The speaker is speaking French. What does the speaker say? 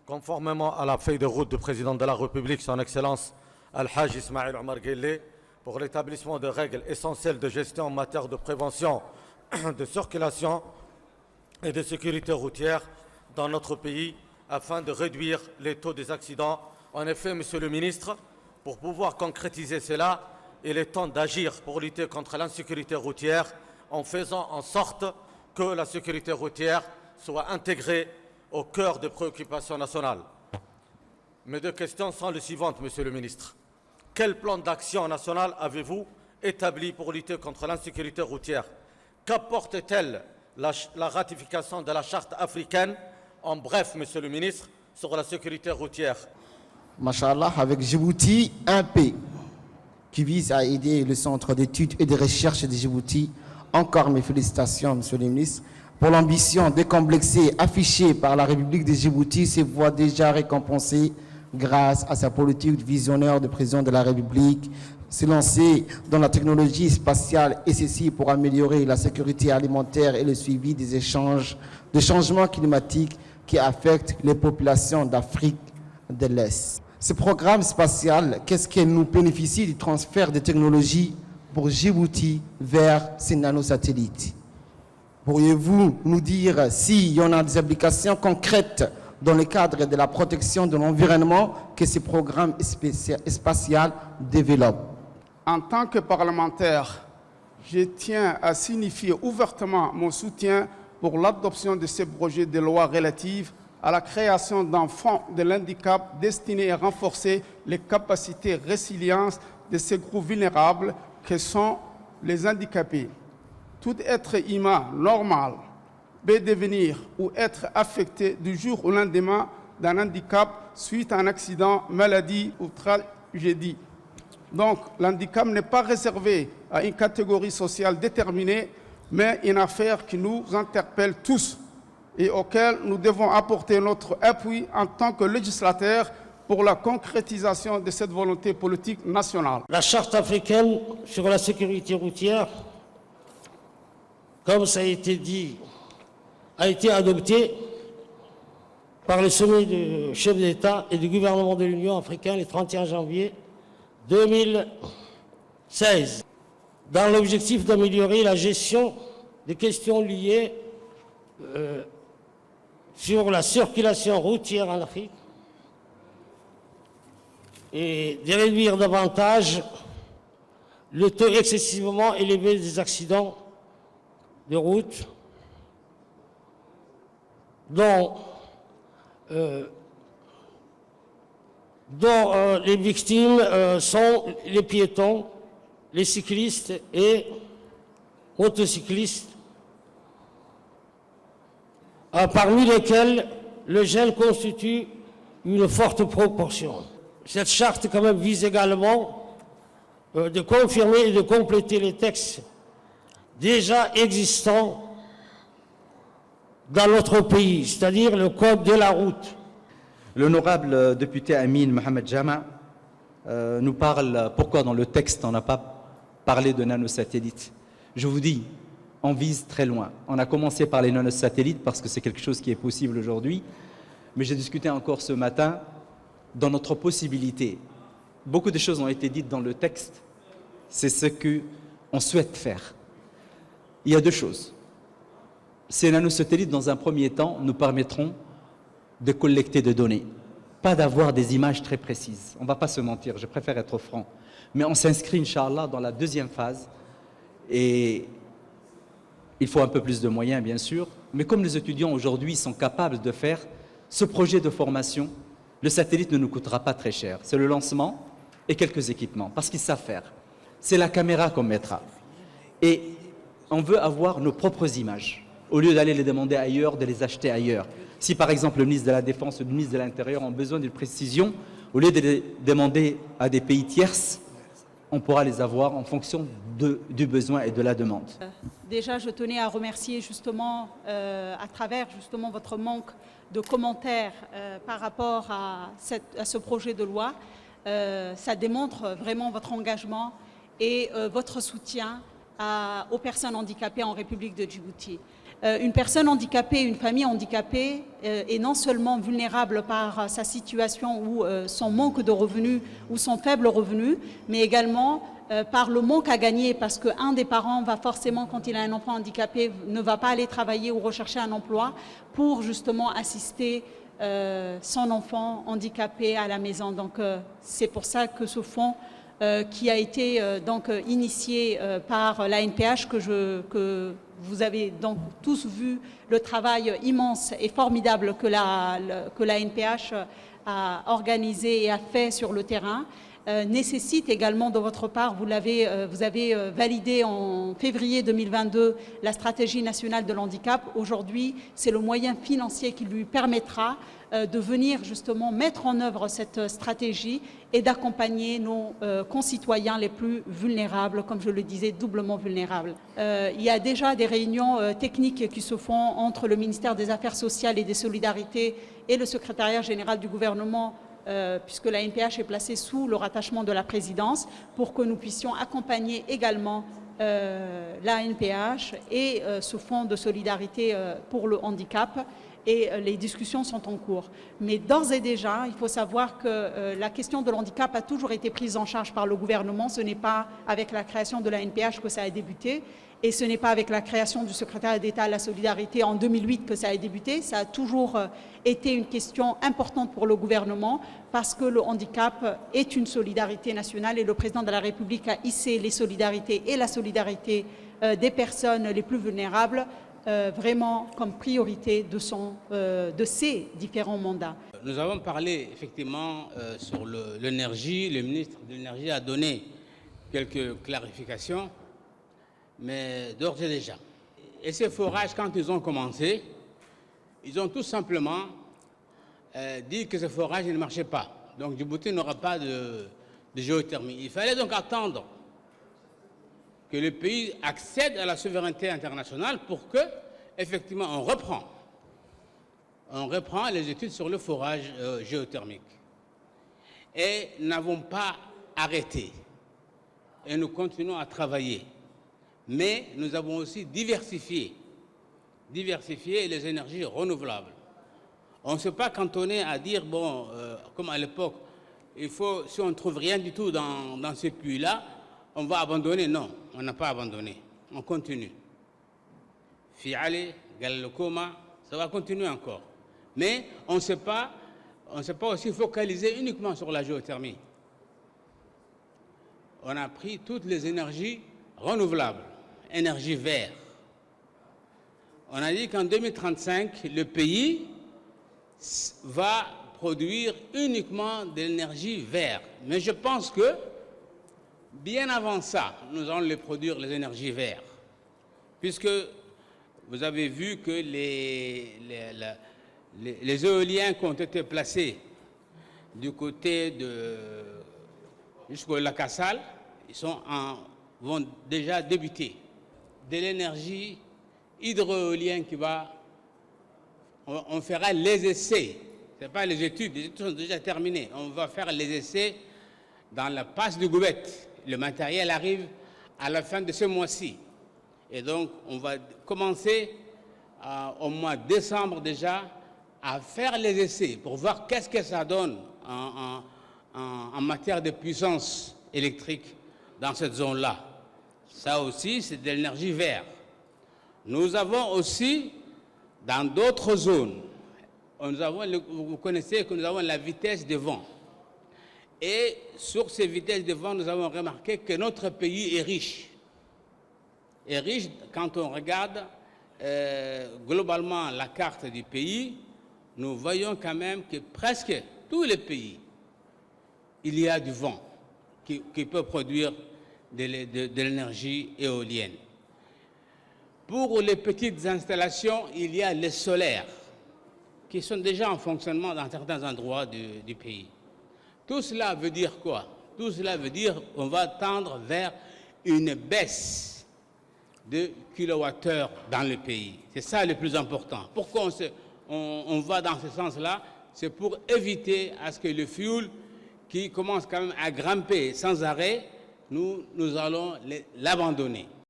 Conformément à la feuille de route du président de la République, son Excellence Al-Hajj Ismail Omar Guelleh, pour l'établissement de règles essentielles de gestion en matière de prévention, de circulation et de sécurité routière dans notre pays, afin de réduire les taux des accidents. En effet, Monsieur le Ministre, pour pouvoir concrétiser cela, il est temps d'agir pour lutter contre l'insécurité routière en faisant en sorte que la sécurité routière soit intégrée au cœur des préoccupations nationales. Mes deux questions sont les suivantes, Monsieur le Ministre. Quel plan d'action national avez-vous établi pour lutter contre l'insécurité routière? Qu'apporte-t-elle la ratification de la Charte africaine? En bref, Monsieur le Ministre, sur la sécurité routière. Machallah, avec Djibouti 1P, qui vise à aider le Centre d'études et de recherche de Djibouti. Encore mes félicitations, Monsieur le Ministre, pour l'ambition décomplexée affichée par la République de Djibouti, se voit déjà récompensée grâce à sa politique visionnaire de président de la République, se lancer dans la technologie spatiale et ceci pour améliorer la sécurité alimentaire et le suivi des changements climatiques qui affectent les populations d'Afrique de l'Est. Ce programme spatial, qu'est-ce qu'il nous bénéficie du transfert de technologies pour Djibouti vers ces nanosatellites? Pourriez-vous nous dire s'il y en a des applications concrètes dans le cadre de la protection de l'environnement que ce programme spatial développe? En tant que parlementaire, je tiens à signifier ouvertement mon soutien pour l'adoption de ce projet de loi relatif à la création d'un fonds de l'handicap destiné à renforcer les capacités de résilience de ces groupes vulnérables que sont les handicapés. Tout être humain normal peut devenir ou être affecté du jour au lendemain d'un handicap suite à un accident, maladie ou tragédie. Donc, l'handicap n'est pas réservé à une catégorie sociale déterminée, mais une affaire qui nous interpelle tous et auquel nous devons apporter notre appui en tant que législateurs pour la concrétisation de cette volonté politique nationale. La Charte africaine sur la sécurité routière, comme ça a été dit, a été adoptée par le sommet du chef d'État et du gouvernement de l'Union africaine le 31 janvier 2016, dans l'objectif d'améliorer la gestion des questions liées sur la circulation routière en Afrique et de réduire davantage le taux excessivement élevé des accidents de route dont les victimes sont les piétons, les cyclistes et motocyclistes, parmi lesquels le gel constitue une forte proportion. Cette charte quand même vise également de confirmer et de compléter les textes déjà existants dans notre pays, c'est-à-dire le code de la route. L'honorable député Amin Mohamed Jama nous parle pourquoi dans le texte on n'a pas parlé de nanosatellites. Je vous dis, on vise très loin. On a commencé par les nanosatellites parce que c'est quelque chose qui est possible aujourd'hui, mais j'ai discuté encore ce matin dans notre possibilité. Beaucoup de choses ont été dites dans le texte, c'est ce qu'on souhaite faire. Il y a deux choses. Ces nanosatellites, dans un premier temps, nous permettront de collecter des données, pas d'avoir des images très précises. On ne va pas se mentir, je préfère être franc. Mais on s'inscrit, Inch'Allah, dans la deuxième phase. Et il faut un peu plus de moyens, bien sûr. Mais comme les étudiants aujourd'hui sont capables de faire ce projet de formation, le satellite ne nous coûtera pas très cher. C'est le lancement et quelques équipements, parce qu'ils savent faire. C'est la caméra qu'on mettra. Et on veut avoir nos propres images, au lieu d'aller les demander ailleurs, de les acheter ailleurs. Si par exemple le ministre de la Défense ou le ministre de l'Intérieur ont besoin d'une précision, au lieu de les demander à des pays tierces, on pourra les avoir en fonction du besoin et de la demande. Déjà, je tenais à remercier justement, à travers justement votre manque de commentaires par rapport à ce projet de loi. Ça démontre vraiment votre engagement et votre soutien aux personnes handicapées en République de Djibouti. Une personne handicapée, une famille handicapée est non seulement vulnérable par sa situation ou son manque de revenus ou son faible revenu, mais également par le manque à gagner, parce qu'un des parents va forcément, quand il a un enfant handicapé, ne va pas aller travailler ou rechercher un emploi pour justement assister son enfant handicapé à la maison. Donc c'est pour ça que ce fonds qui a été donc initié par l'ANPH, que vous avez donc tous vu le travail immense et formidable que l'ANPH a organisé et a fait sur le terrain, nécessite également de votre part, vous avez validé en février 2022 la stratégie nationale de l'handicap. Aujourd'hui, c'est le moyen financier qui lui permettra de venir justement mettre en œuvre cette stratégie et d'accompagner nos concitoyens les plus vulnérables, comme je le disais, doublement vulnérables. Il y a déjà des réunions techniques qui se font entre le ministère des Affaires sociales et des Solidarités et le secrétariat général du gouvernement, puisque la NPH est placée sous le rattachement de la présidence, pour que nous puissions accompagner également la NPH et ce fonds de solidarité pour le handicap. Et les discussions sont en cours. Mais d'ores et déjà, il faut savoir que la question de l'handicap a toujours été prise en charge par le gouvernement. Ce n'est pas avec la création de la NPH que ça a débuté. Et ce n'est pas avec la création du secrétariat d'État à la solidarité en 2008 que ça a débuté. Ça a toujours été une question importante pour le gouvernement, parce que le handicap est une solidarité nationale et le président de la République a hissé les solidarités et la solidarité des personnes les plus vulnérables vraiment comme priorité de ces différents mandats. Nous avons parlé effectivement sur l'énergie. Le ministre de l'Énergie a donné quelques clarifications, mais d'ores et déjà. Et ces forages, quand ils ont commencé, ils ont tout simplement dit que ces forages ne marchaient pas. Donc Djibouti n'aura pas de géothermie. Il fallait donc attendre que le pays accède à la souveraineté internationale pour que, effectivement, on reprend les études sur le forage géothermique. Et nous n'avons pas arrêté. Et nous continuons à travailler. Mais nous avons aussi diversifié les énergies renouvelables. On ne s'est pas cantonné à dire, bon, comme à l'époque, il faut, si on ne trouve rien du tout dans ce puits-là, on va abandonner. Non, on n'a pas abandonné. On continue. Fiale, Galokoma, ça va continuer encore. Mais on ne s'est pas aussi focalisé uniquement sur la géothermie. On a pris toutes les énergies renouvelables, énergie verte. On a dit qu'en 2035, le pays va produire uniquement de l'énergie verte. Mais je pense que bien avant ça, nous allons produire les énergies vertes, puisque vous avez vu que les éoliens qui ont été placés du côté jusqu'au lac Assal, vont déjà débuter. De l'énergie hydroéolienne qui va... On fera les essais, ce n'est pas les études sont déjà terminées. On va faire les essais dans la passe du Goubette. Le matériel arrive à la fin de ce mois-ci. Et donc, on va commencer au mois de décembre déjà à faire les essais pour voir qu'est-ce que ça donne en matière de puissance électrique dans cette zone-là. Ça aussi, c'est de l'énergie verte. Nous avons aussi, dans d'autres zones, vous connaissez que nous avons la vitesse de vent. Et sur ces vitesses de vent, nous avons remarqué que notre pays est riche. Et riche, quand on regarde globalement la carte du pays, nous voyons quand même que presque tous les pays, il y a du vent qui peut produire de l'énergie éolienne. Pour les petites installations, il y a les solaires qui sont déjà en fonctionnement dans certains endroits du pays. Tout cela veut dire quoi? Tout cela veut dire qu'on va tendre vers une baisse de kilowattheures dans le pays. C'est ça le plus important. Pourquoi on va dans ce sens-là? C'est pour éviter à ce que le fioul, qui commence quand même à grimper sans arrêt, nous allons l'abandonner.